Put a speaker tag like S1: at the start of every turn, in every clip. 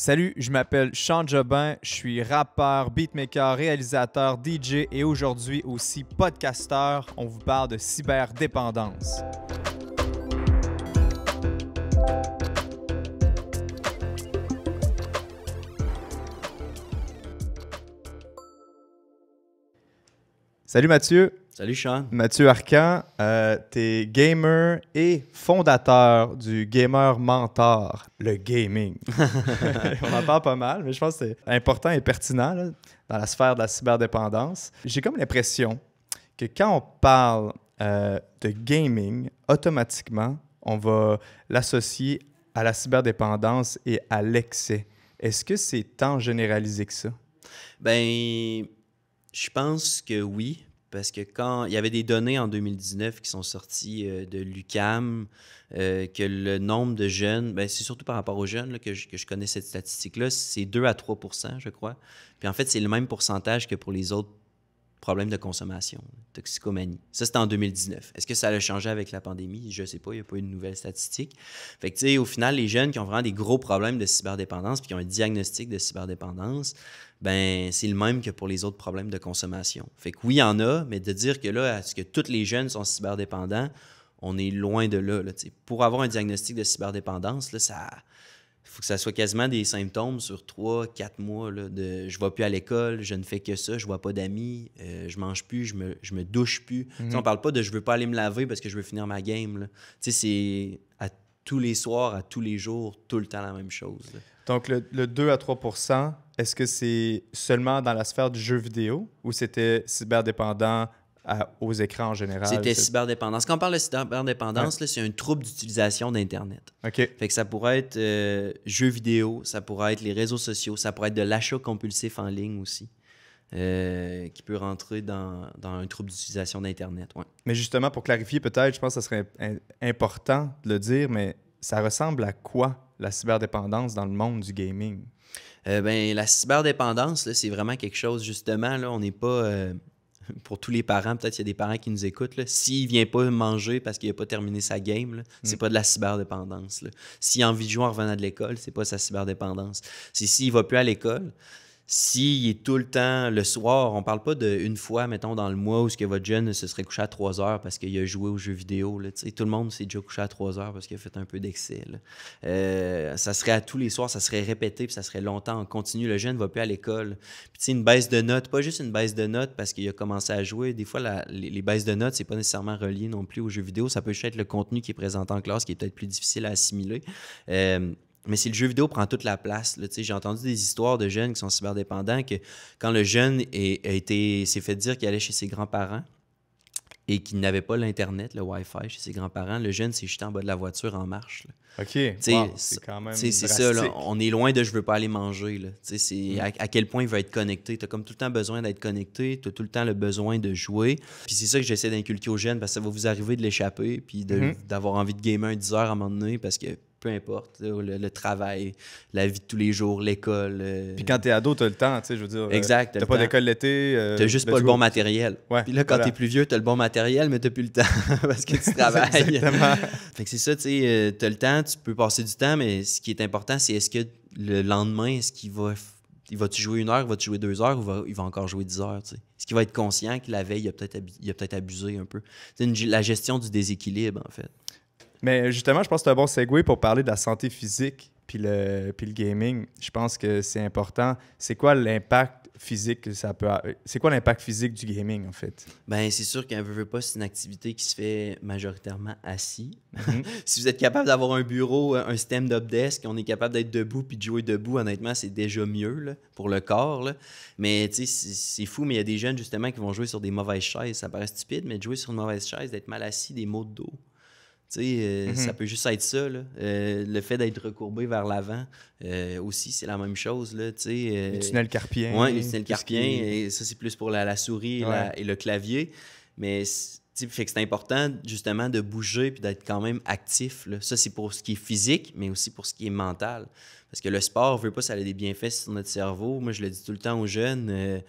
S1: Salut, je m'appelle Sean Jobin, je suis rappeur, beatmaker, réalisateur, DJ et aujourd'hui aussi podcasteur. On vous parle de cyberdépendance. Salut Mathieu.
S2: Salut Sean.
S1: Mathieu Arcan, t'es gamer et fondateur du Gamer Mentor, le gaming. On en parle pas mal, mais je pense que c'est important et pertinent là, dans la sphère de la cyberdépendance. J'ai comme l'impression que quand on parle de gaming, automatiquement, on va l'associer à la cyberdépendance et à l'excès. Est-ce que c'est tant généralisé que ça?
S2: Ben, je pense que oui. Parce que quand il y avait des données en 2019 qui sont sorties de l'UQAM, que le nombre de jeunes, ben c'est surtout par rapport aux jeunes là, que je connais cette statistique-là, c'est 2 à 3 je crois. Puis en fait, c'est le même pourcentage que pour les autres problèmes de consommation, toxicomanie. Ça, c'était en 2019. Est-ce que ça a changé avec la pandémie? Je ne sais pas, il n'y a pas eu de nouvelles statistiques. Fait que, tu sais, au final, les jeunes qui ont vraiment des gros problèmes de cyberdépendance puis qui ont un diagnostic de cyberdépendance, ben c'est le même que pour les autres problèmes de consommation. Fait que oui, il y en a, mais de dire que là, est-ce que tous les jeunes sont cyberdépendants, on est loin de là. Pour avoir un diagnostic de cyberdépendance, là, il faut que ça soit quasiment des symptômes sur 3-4 mois là, de je ne vais plus à l'école, je ne fais que ça, je ne vois pas d'amis, je mange plus, je me douche plus. On ne parle pas de je ne veux pas aller me laver parce que je veux finir ma game. C'est à tous les soirs, à tous les jours, tout le temps la même chose. Là.
S1: Donc, le 2 à 3 %, est-ce que c'est seulement dans la sphère du jeu vidéo ou c'était cyberdépendant aux écrans en général?
S2: C'était cyberdépendance. Quand on parle de cyberdépendance, là, c'est un trouble d'utilisation d'Internet.
S1: OK.
S2: Fait que ça pourrait être jeux vidéo, ça pourrait être les réseaux sociaux, ça pourrait être de l'achat compulsif en ligne aussi, qui peut rentrer dans un trouble d'utilisation d'Internet. Ouais.
S1: Mais justement, pour clarifier peut-être, je pense que ce serait important de le dire, mais ça ressemble à quoi la cyberdépendance dans le monde du gaming?
S2: Ben, la cyberdépendance, là, c'est vraiment quelque chose, justement, là, on n'est pas... pour tous les parents, peut-être qu'il y a des parents qui nous écoutent, s'il ne vient pas manger parce qu'il n'a pas terminé sa game, là, c'est pas de la cyberdépendance. S'il a envie de jouer en revenant de l'école, c'est pas sa cyberdépendance. C'est s'il ne va plus à l'école, s'il est tout le temps le soir, on parle pas d'une fois, mettons, dans le mois où ce que votre jeune se serait couché à 3 heures parce qu'il a joué aux jeux vidéo. Là, tout le monde s'est déjà couché à 3 heures parce qu'il a fait un peu d'excès. Ça serait à tous les soirs, ça serait répété, puis ça serait longtemps en continu. Le jeune ne va plus à l'école. Puis une baisse de notes, pas juste une baisse de notes parce qu'il a commencé à jouer. Des fois, les baisses de notes, c'est pas nécessairement relié non plus aux jeux vidéo. Ça peut juste être le contenu qui est présenté en classe qui est peut-être plus difficile à assimiler. Mais si le jeu vidéo prend toute la place, là, j'ai entendu des histoires de jeunes qui sont cyberdépendants que quand le jeune s'est fait dire qu'il allait chez ses grands-parents et qu'il n'avait pas l'Internet, le Wi-Fi chez ses grands-parents, le jeune s'est jeté en bas de la voiture en marche. Là.
S1: OK. Wow, c'est quand même drastique.
S2: C'est ça, là, on est loin de « je veux pas aller manger ». C'est à quel point il va être connecté. Tu as comme tout le temps besoin d'être connecté, tu as tout le temps le besoin de jouer. Puis c'est ça que j'essaie d'inculquer aux jeunes parce que ça va vous arriver de l'échapper puis d'avoir envie de gamer un 10 heures à un moment donné parce que peu importe, le travail, la vie de tous les jours, l'école.
S1: Puis quand t'es ado, t'as le temps, tu sais, je veux dire.
S2: Exact.
S1: T'as pas d'école l'été.
S2: T'as juste pas le bon matériel.
S1: Ouais,
S2: puis là, quand t'es plus vieux, t'as le bon matériel, mais t'as plus le temps parce que tu travailles.
S1: Exactement.
S2: Fait que c'est ça, tu sais, t'as le temps, tu peux passer du temps, mais ce qui est important, c'est est-ce que le lendemain, il va-tu jouer 1 heure, il va-tu jouer 2 heures ou il va encore jouer 10 heures, tu sais? Est-ce qu'il va être conscient que la veille, il a peut-être abusé un peu? C'est la gestion du déséquilibre, en fait.
S1: Mais justement, je pense que c'est un bon segue pour parler de la santé physique puis le gaming. Je pense que c'est important. C'est quoi l'impact physique que ça peut avoir? C'est quoi l'impact physique du gaming, en fait?
S2: Ben c'est sûr qu'un veut pas, c'est une activité qui se fait majoritairement assis. Si vous êtes capable d'avoir un bureau, un stand-up desk, on est capable d'être debout puis de jouer debout, honnêtement, c'est déjà mieux là, pour le corps. Là. Mais tu sais, c'est fou, mais il y a des jeunes justement qui vont jouer sur des mauvaises chaises. Ça paraît stupide, mais de jouer sur une mauvaise chaise, d'être mal assis, des maux de dos. Ça peut juste être ça. Là. Le fait d'être recourbé vers l'avant aussi, c'est la même chose. Là,
S1: les tunnels carpiens.
S2: Oui, les tunnels carpiens. Et ça, c'est plus pour la souris et le clavier. Mais fait que c'est important justement de bouger et d'être quand même actif. Là. Ça, c'est pour ce qui est physique, mais aussi pour ce qui est mental. Parce que le sport, veut pas, ça a des bienfaits sur notre cerveau. Moi, je le dis tout le temps aux jeunes.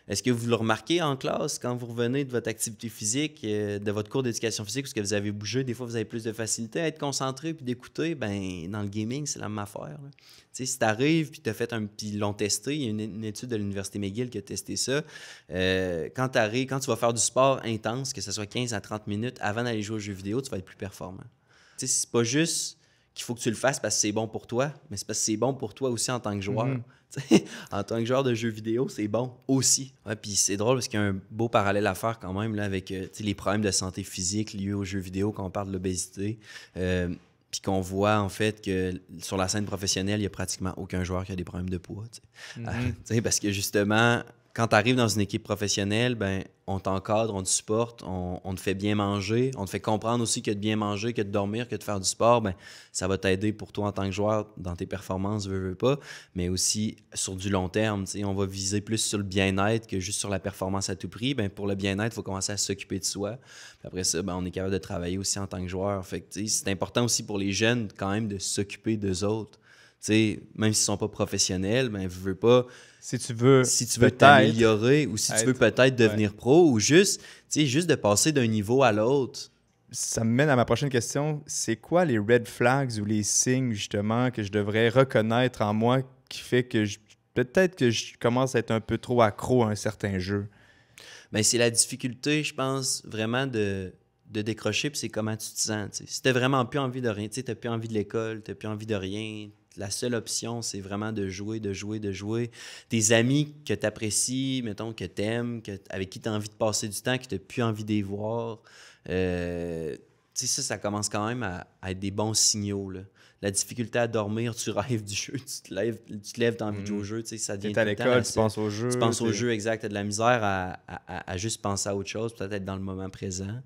S2: Est-ce que vous le remarquez en classe quand vous revenez de votre activité physique, de votre cours d'éducation physique, parce que vous avez bougé, des fois vous avez plus de facilité à être concentré puis d'écouter? Ben dans le gaming, c'est la même affaire. Là. Si tu arrives puis tu as fait puis ils l'ont testé, il y a une étude de l'Université McGill qui a testé ça. Quand tu vas faire du sport intense, que ce soit 15 à 30 minutes avant d'aller jouer aux jeux vidéo, tu vas être plus performant. C'est pas juste qu'il faut que tu le fasses parce que c'est bon pour toi, mais c'est parce que c'est bon pour toi aussi en tant que joueur. En tant que joueur de jeux vidéo, c'est bon aussi. Ouais, puis c'est drôle parce qu'il y a un beau parallèle à faire quand même là, avec les problèmes de santé physique liés aux jeux vidéo quand on parle de l'obésité. Puis qu'on voit en fait que sur la scène professionnelle, il n'y a pratiquement aucun joueur qui a des problèmes de poids. Parce que justement, quand tu arrives dans une équipe professionnelle, ben, on t'encadre, on te supporte, on te fait bien manger, on te fait comprendre aussi que de bien manger, que de dormir, que de faire du sport, ben, ça va t'aider pour toi en tant que joueur dans tes performances, veux pas, mais aussi sur du long terme. On va viser plus sur le bien-être que juste sur la performance à tout prix. Ben, pour le bien-être, il faut commencer à s'occuper de soi. Puis après ça, ben, on est capable de travailler aussi en tant que joueur. Fait que, c'est important aussi pour les jeunes quand même de s'occuper d'eux autres. Même s'ils ne sont pas professionnels, ben, veux pas.
S1: Si tu veux
S2: t'améliorer ou si tu veux peut-être devenir pro ou juste de passer d'un niveau à l'autre.
S1: Ça me mène à ma prochaine question. C'est quoi les red flags ou les signes, justement, que je devrais reconnaître en moi qui fait que peut-être que je commence à être un peu trop accro à un certain jeu?
S2: Ben, c'est la difficulté, je pense, vraiment de décrocher, puis c'est comment tu te sens. T'sais. Si tu n'as vraiment plus envie de rien, tu n'as plus envie de l'école, tu n'as plus envie de rien, la seule option, c'est vraiment de jouer. Tes amis que tu apprécies, mettons, que tu aimes, avec qui tu as envie de passer du temps, que tu n'as plus envie de les voir, ça commence quand même à être des bons signaux. Là. La difficulté à dormir, tu rêves du jeu, tu te lèves, tu as envie de jouer au jeu, ça devient
S1: t'es à l'école, tu penses au jeu.
S2: Tu penses au jeu, exact. Tu as de la misère à juste penser à autre chose, peut-être être dans le moment présent.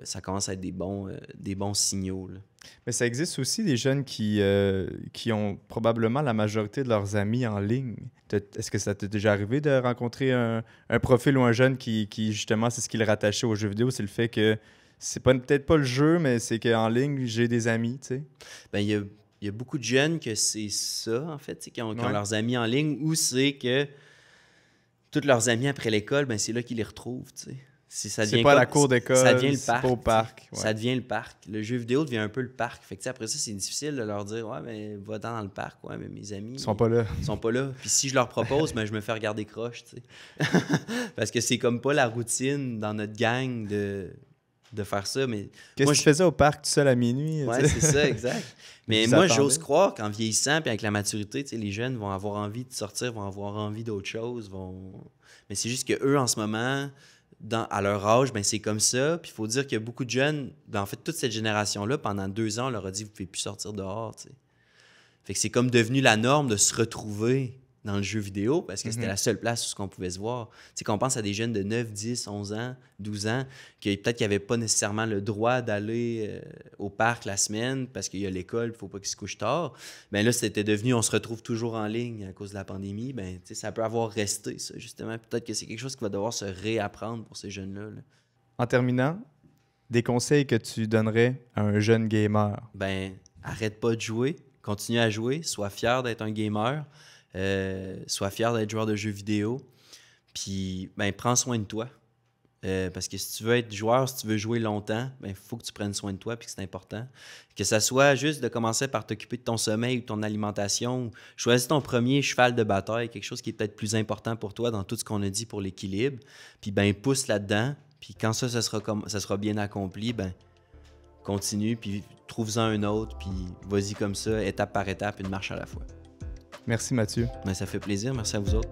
S2: Ça commence à être des bons signaux. Là.
S1: Mais ça existe aussi des jeunes qui ont probablement la majorité de leurs amis en ligne. Est-ce que ça t'est déjà arrivé de rencontrer un profil ou un jeune qui justement, c'est ce qu'il rattachait aux jeux vidéo, c'est le fait que c'est peut-être pas le jeu, mais c'est qu'en ligne, j'ai des amis, tu sais?
S2: Ben, il y a beaucoup de jeunes que c'est ça, en fait, qui ont leurs amis en ligne, ou c'est que tous leurs amis après l'école, ben, c'est là qu'ils les retrouvent, tu sais.
S1: C'est pas la cour d'école,
S2: ça devient le
S1: c'est
S2: parc,
S1: pas au parc.
S2: Ça devient le parc. Le jeu vidéo devient un peu le parc. Fait que, après ça, c'est difficile de leur dire « Ouais, mais va dans le parc. Ouais, mais mes amis... »
S1: Ils sont pas là.
S2: Ils sont pas là. Puis si je leur propose, ben, je me fais regarder croche, tu sais. Parce que c'est comme pas la routine dans notre gang de faire ça. Mais
S1: qu'est-ce que tu faisais au parc tout seul à minuit?
S2: Ouais, c'est ça, exact. Mais moi, j'ose croire qu'en vieillissant puis avec la maturité, les jeunes vont avoir envie de sortir, vont avoir envie d'autre chose. Mais c'est juste qu'eux, en ce moment... à leur âge, ben c'est comme ça. Puis il faut dire qu'il y a beaucoup de jeunes, en fait, toute cette génération-là, pendant 2 ans, on leur a dit « Vous ne pouvez plus sortir dehors. » Fait que c'est comme devenu la norme de se retrouver dans le jeu vidéo parce que c'était la seule place où on pouvait se voir. Quand on pense à des jeunes de 9, 10, 11 ans, 12 ans, qui peut-être qu'ils n'avaient pas nécessairement le droit d'aller au parc la semaine parce qu'il y a l'école, il ne faut pas qu'ils se couchent tard. Bien là, c'était devenu, on se retrouve toujours en ligne à cause de la pandémie. Ben, ça peut avoir resté, ça, justement. Peut-être que c'est quelque chose qui va devoir se réapprendre pour ces jeunes-là. Là.
S1: En terminant, des conseils que tu donnerais à un jeune gamer?
S2: Ben, arrête pas de jouer, continue à jouer, sois fier d'être un gamer. Sois fier d'être joueur de jeux vidéo. Puis, ben, prends soin de toi. Parce que si tu veux être joueur, si tu veux jouer longtemps, ben, faut que tu prennes soin de toi, puis que c'est important. Que ça soit juste de commencer par t'occuper de ton sommeil ou de ton alimentation. Choisis ton premier cheval de bataille, quelque chose qui est peut-être plus important pour toi dans tout ce qu'on a dit pour l'équilibre. Puis, ben, pousse là-dedans. Puis quand ça sera bien accompli, ben, continue, puis trouve-en un autre, puis vas-y comme ça, étape par étape, une marche à la fois.
S1: Merci Mathieu.
S2: Ben, ça fait plaisir. Merci à vous autres.